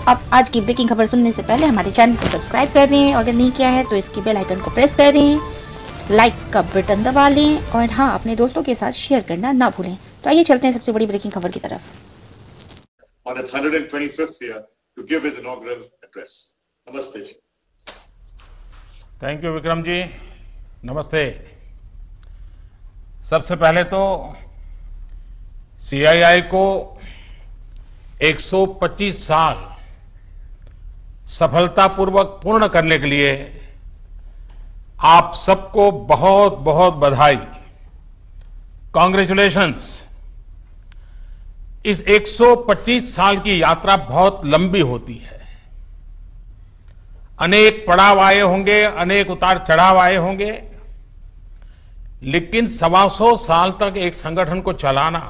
आप आज की ब्रेकिंग खबर सुनने से पहले हमारे चैनल को सब्सक्राइब कर लें और अगर नहीं किया है तो इसकी बेल आइकन को प्रेस कर लें, लाइक का बटन दबा लें और हाँ, अपने दोस्तों के साथ शेयर करना ना भूलें। तो आइए चलते हैं सबसे बड़ी ब्रेकिंग खबर की तरफ। On its 125th year to give his inaugural address. Namaste ji. Thank you Vikram ji, नमस्ते। सबसे पहले तो सीआईआई को 125 साल सफलतापूर्वक पूर्ण करने के लिए आप सबको बहुत बहुत बधाई, कॉन्ग्रेचुलेशंस। इस 125 साल की यात्रा बहुत लंबी होती है, अनेक पड़ाव आए होंगे, अनेक उतार चढ़ाव आए होंगे, लेकिन 125 साल तक एक संगठन को चलाना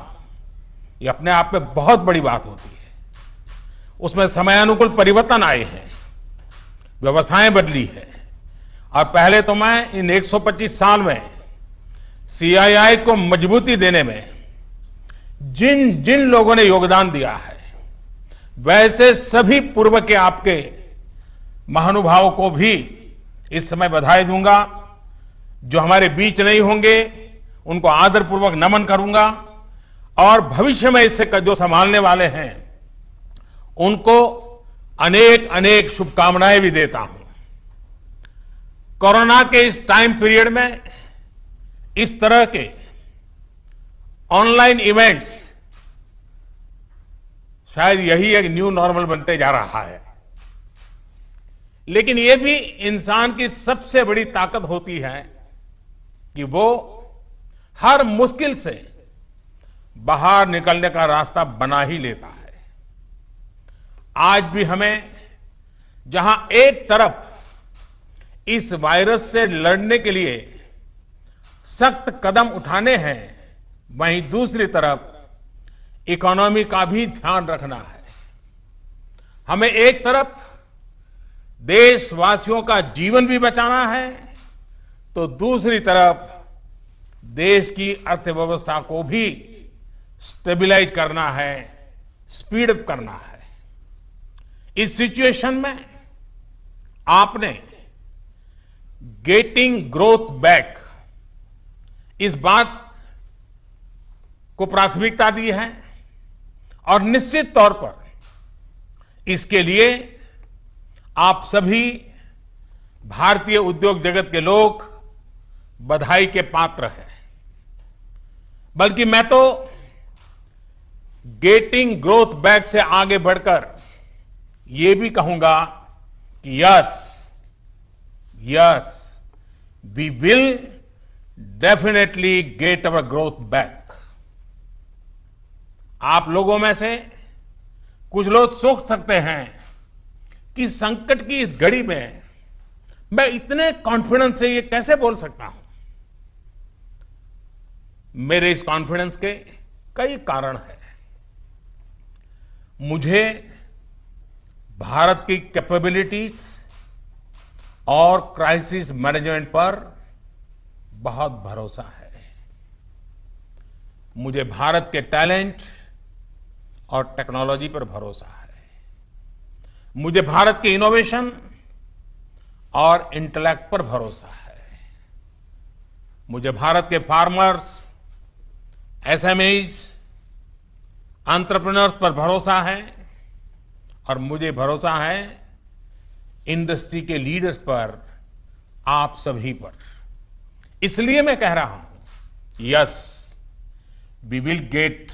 ये अपने आप में बहुत बड़ी बात होती है। उसमें समयानुकूल परिवर्तन आए हैं, व्यवस्थाएं बदली है और पहले तो मैं इन 125 साल में सीआईआई को मजबूती देने में जिन जिन लोगों ने योगदान दिया है, वैसे सभी पूर्व के आपके महानुभावों को भी इस समय बधाई दूंगा। जो हमारे बीच नहीं होंगे उनको आदरपूर्वक नमन करूंगा और भविष्य में इससे जो संभालने वाले हैं उनको अनेक अनेक शुभकामनाएं भी देता हूं। कोरोना के इस टाइम पीरियड में इस तरह के ऑनलाइन इवेंट्स शायद यही एक न्यू नॉर्मल बनते जा रहा है, लेकिन यह भी इंसान की सबसे बड़ी ताकत होती है कि वो हर मुश्किल से बाहर निकलने का रास्ता बना ही लेता है। आज भी हमें जहां एक तरफ इस वायरस से लड़ने के लिए सख्त कदम उठाने हैं, वहीं दूसरी तरफ इकोनॉमी का भी ध्यान रखना है। हमें एक तरफ देशवासियों का जीवन भी बचाना है तो दूसरी तरफ देश की अर्थव्यवस्था को भी स्टेबलाइज करना है, स्पीड अप करना है। इस सिचुएशन में आपने गेटिंग ग्रोथ बैक इस बात को प्राथमिकता दी है और निश्चित तौर पर इसके लिए आप सभी भारतीय उद्योग जगत के लोग बधाई के पात्र हैं। बल्कि मैं तो गेटिंग ग्रोथ बैक से आगे बढ़कर ये भी कहूंगा कि yes we will definitely get our growth back. आप लोगों में से कुछ लोग सोच सकते हैं कि संकट की इस घड़ी में मैं इतने कॉन्फिडेंस से ये कैसे बोल सकता हूं। मेरे इस कॉन्फिडेंस के कई कारण हैं। मुझे भारत की कैपेबिलिटीज और क्राइसिस मैनेजमेंट पर बहुत भरोसा है। मुझे भारत के टैलेंट और टेक्नोलॉजी पर भरोसा है। मुझे भारत के इनोवेशन और इंटेलेक्ट पर भरोसा है। मुझे भारत के फार्मर्स, एसएमईज, एंटरप्रेन्योर्स पर भरोसा है और मुझे भरोसा है इंडस्ट्री के लीडर्स पर, आप सभी पर। इसलिए मैं कह रहा हूं, yes we will get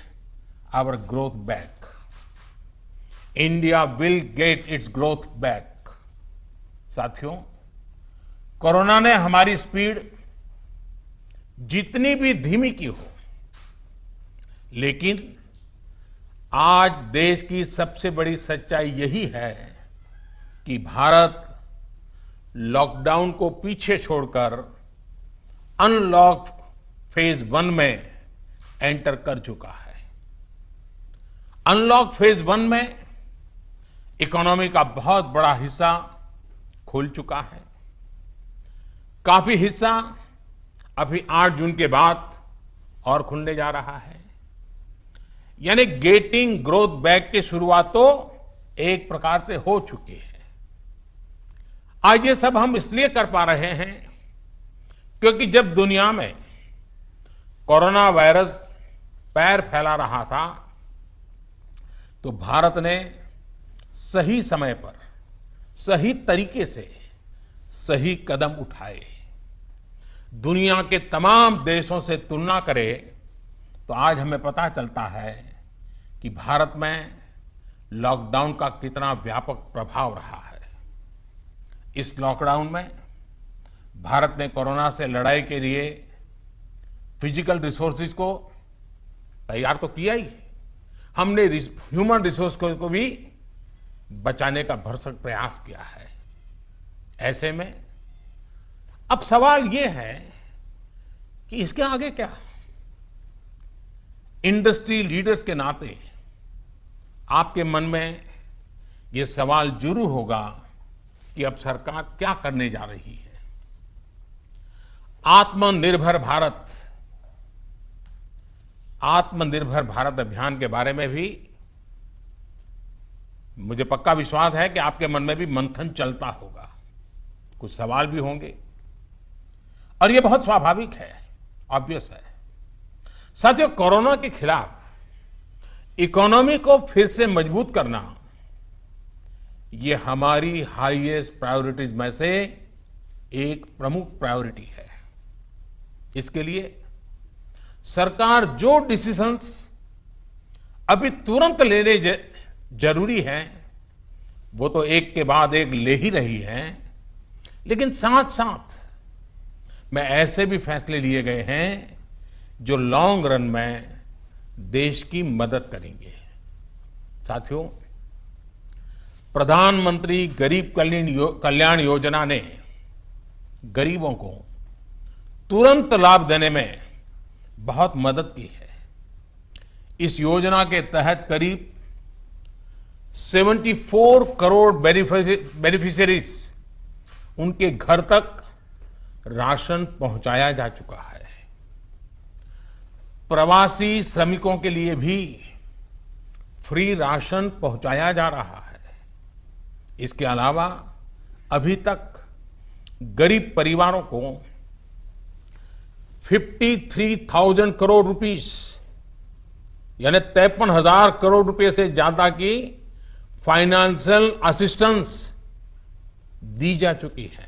our growth back. India will get its growth back. साथियों, कोरोना ने हमारी स्पीड जितनी भी धीमी की हो, लेकिन आज देश की सबसे बड़ी सच्चाई यही है कि भारत लॉकडाउन को पीछे छोड़कर अनलॉक फेज 1 में एंटर कर चुका है। अनलॉक फेज 1 में इकोनॉमी का बहुत बड़ा हिस्सा खुल चुका है। काफी हिस्सा अभी 8 जून के बाद और खुलने जा रहा है। यानी गेटिंग ग्रोथ बैक की शुरुआत तो एक प्रकार से हो चुकी है। आज ये सब हम इसलिए कर पा रहे हैं क्योंकि जब दुनिया में कोरोना वायरस पैर फैला रहा था तो भारत ने सही समय पर सही तरीके से सही कदम उठाए। दुनिया के तमाम देशों से तुलना करें तो आज हमें पता चलता है कि भारत में लॉकडाउन का कितना व्यापक प्रभाव रहा है। इस लॉकडाउन में भारत ने कोरोना से लड़ाई के लिए फिजिकल रिसोर्सेज को तैयार तो किया ही, हमने ह्यूमन रिसोर्स को भी बचाने का भरसक प्रयास किया है। ऐसे में अब सवाल यह है कि इसके आगे क्या। इंडस्ट्री लीडर्स के नाते आपके मन में यह सवाल जरूर होगा कि अब सरकार क्या करने जा रही है। आत्मनिर्भर भारत अभियान के बारे में भी मुझे पक्का विश्वास है कि आपके मन में भी मंथन चलता होगा, कुछ सवाल भी होंगे और यह बहुत स्वाभाविक है, ऑब्वियस है। साथियों, कोरोना के खिलाफ इकोनॉमी को फिर से मजबूत करना ये हमारी हाईएस्ट प्रायोरिटीज में से एक प्रमुख प्रायोरिटी है। इसके लिए सरकार जो डिसीजंस अभी तुरंत लेने जरूरी है वो तो एक के बाद एक ले ही रही है, लेकिन साथ साथ में ऐसे भी फैसले लिए गए हैं जो लॉन्ग रन में देश की मदद करेंगे। साथियों, प्रधानमंत्री गरीब कल्याण योजना ने गरीबों को तुरंत लाभ देने में बहुत मदद की है। इस योजना के तहत करीब 74 करोड़ बेनिफिशियरीज उनके घर तक राशन पहुंचाया जा चुका है। प्रवासी श्रमिकों के लिए भी फ्री राशन पहुंचाया जा रहा है। इसके अलावा अभी तक गरीब परिवारों को 53,000 करोड़ रुपीस यानी 53,000 करोड़ रुपए से ज्यादा की फाइनेंशियल असिस्टेंस दी जा चुकी है।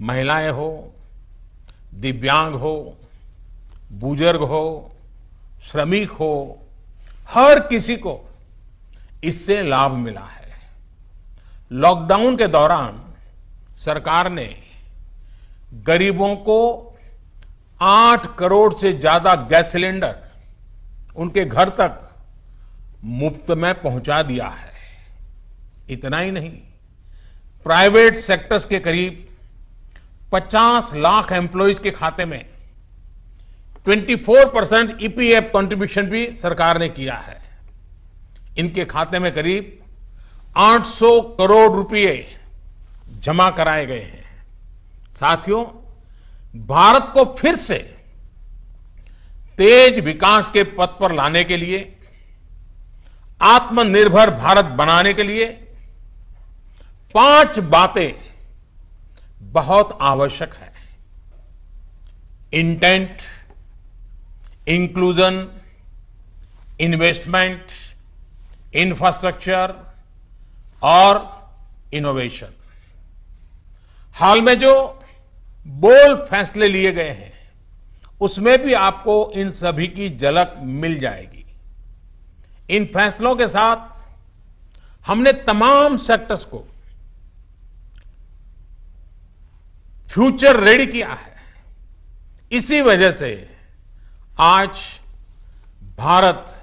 महिलाएं हो, दिव्यांग हो, बुजुर्ग हो, श्रमिक हो, हर किसी को इससे लाभ मिला है। लॉकडाउन के दौरान सरकार ने गरीबों को 8 करोड़ से ज्यादा गैस सिलेंडर उनके घर तक मुफ्त में पहुंचा दिया है। इतना ही नहीं, प्राइवेट सेक्टर्स के करीब 50 लाख एम्प्लॉइज के खाते में 24% ईपीएफ कंट्रीब्यूशन भी सरकार ने किया है। इनके खाते में करीब 800 करोड़ रुपए जमा कराए गए हैं। साथियों, भारत को फिर से तेज विकास के पथ पर लाने के लिए, आत्मनिर्भर भारत बनाने के लिए 5 बातें बहुत आवश्यक है। इंटेंट, इंक्लूजन, इन्वेस्टमेंट, इंफ्रास्ट्रक्चर और इनोवेशन। हाल में जो बोल्ड फैसले लिए गए हैं उसमें भी आपको इन सभी की झलक मिल जाएगी। इन फैसलों के साथ हमने तमाम सेक्टर्स को फ्यूचर रेडी किया है। इसी वजह से आज भारत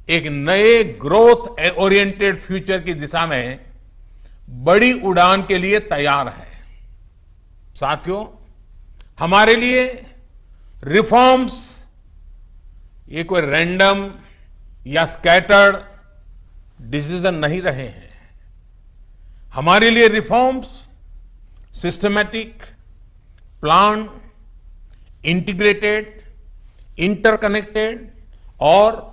एक नए ग्रोथ ओरिएंटेड फ्यूचर की दिशा में बड़ी उड़ान के लिए तैयार है। साथियों, हमारे लिए रिफॉर्म्स ये कोई रैंडम या स्कैटर्ड डिसीजन नहीं रहे हैं। हमारे लिए reforms systematic, plan, integrated, interconnected और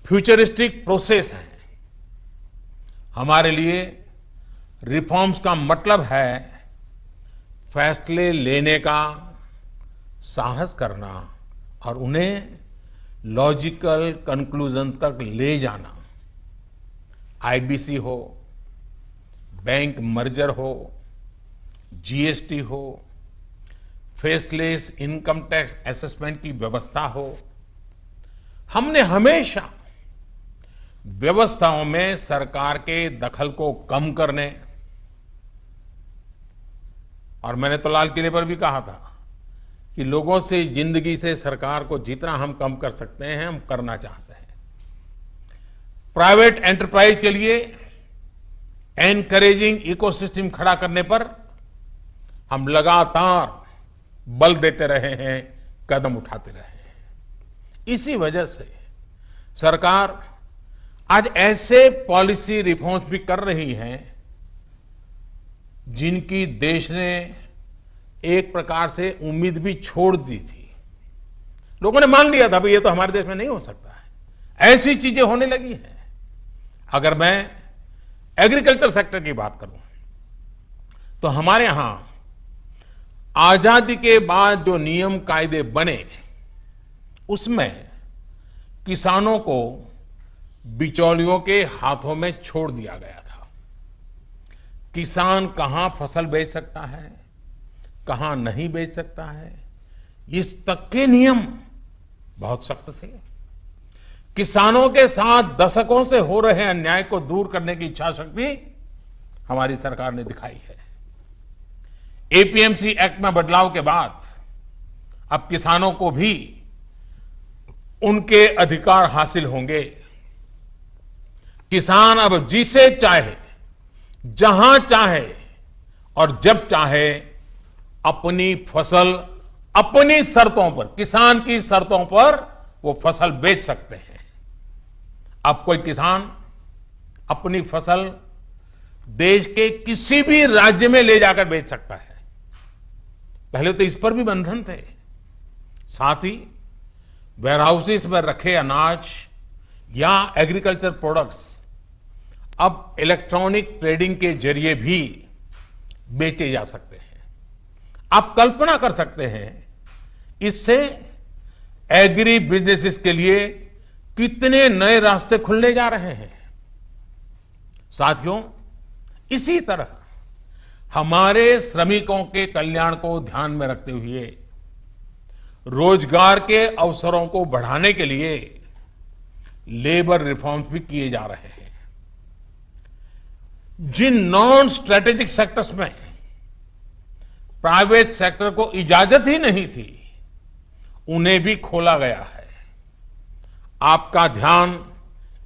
फ्यूचरिस्टिक प्रोसेस है। हमारे लिए रिफॉर्म्स का मतलब है फैसले लेने का साहस करना और उन्हें लॉजिकल कंक्लूजन तक ले जाना। आईबीसी हो, बैंक मर्जर हो, जीएसटी हो, फेसलेस इनकम टैक्स असेसमेंट की व्यवस्था हो, हमने हमेशा व्यवस्थाओं में सरकार के दखल को कम करने, और मैंने तो लाल किले पर भी कहा था कि लोगों से, जिंदगी से सरकार को जितना हम कम कर सकते हैं हम करना चाहते हैं। प्राइवेट एंटरप्राइज के लिए एनकरेजिंग इकोसिस्टम खड़ा करने पर हम लगातार बल देते रहे हैं, कदम उठाते रहे हैं। इसी वजह से सरकार आज ऐसे पॉलिसी रिफॉर्म्स भी कर रही है जिनकी देश ने एक प्रकार से उम्मीद भी छोड़ दी थी। लोगों ने मान लिया था भाई ये तो हमारे देश में नहीं हो सकता है, ऐसी चीजें होने लगी हैं। अगर मैं एग्रीकल्चर सेक्टर की बात करूं तो हमारे यहां आजादी के बाद जो नियम कायदे बने उसमें किसानों को बिचौलियों के हाथों में छोड़ दिया गया था। किसान कहां फसल बेच सकता है, कहां नहीं बेच सकता है, इस तक के नियम बहुत सख्त थे। किसानों के साथ दशकों से हो रहे अन्याय को दूर करने की इच्छा शक्ति हमारी सरकार ने दिखाई है। एपीएमसी एक्ट में बदलाव के बाद अब किसानों को भी उनके अधिकार हासिल होंगे। किसान अब जिसे चाहे, जहां चाहे और जब चाहे अपनी फसल अपनी शर्तों पर, किसान की शर्तों पर वो फसल बेच सकते हैं। अब कोई किसान अपनी फसल देश के किसी भी राज्य में ले जाकर बेच सकता है। पहले तो इस पर भी बंधन थे। साथ ही वेयरहाउसेस में रखे अनाज या एग्रीकल्चर प्रोडक्ट्स अब इलेक्ट्रॉनिक ट्रेडिंग के जरिए भी बेचे जा सकते हैं। आप कल्पना कर सकते हैं इससे एग्री बिजनेसेस के लिए कितने नए रास्ते खुलने जा रहे हैं। साथियों, इसी तरह हमारे श्रमिकों के कल्याण को ध्यान में रखते हुए रोजगार के अवसरों को बढ़ाने के लिए लेबर रिफॉर्म्स भी किए जा रहे हैं। जिन नॉन स्ट्रेटेजिक सेक्टर्स में प्राइवेट सेक्टर को इजाजत ही नहीं थी, उन्हें भी खोला गया है। आपका ध्यान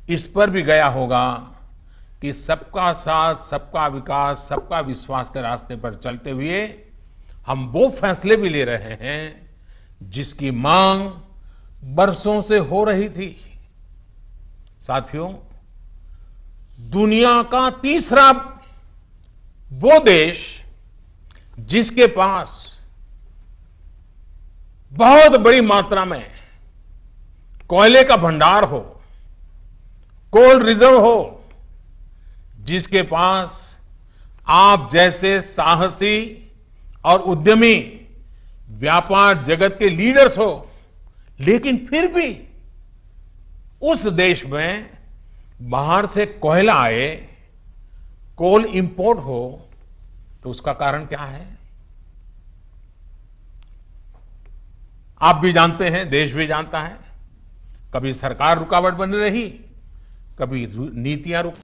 इस पर भी गया होगा कि सबका साथ, सबका विकास, सबका विश्वास के रास्ते पर चलते हुए हम वो फैसले भी ले रहे हैं जिसकी मांग बरसों से हो रही थी। साथियों, दुनिया का तीसरा वो देश जिसके पास बहुत बड़ी मात्रा में कोयले का भंडार हो, कोल रिजर्व हो, जिसके पास आप जैसे साहसी और उद्यमी व्यापार जगत के लीडर्स हो, लेकिन फिर भी उस देश में बाहर से कोयला आए, कोल इंपोर्ट हो, तो उसका कारण क्या है? आप भी जानते हैं, देश भी जानता है। कभी सरकार रुकावट बनी रही, कभी नीतियां रुक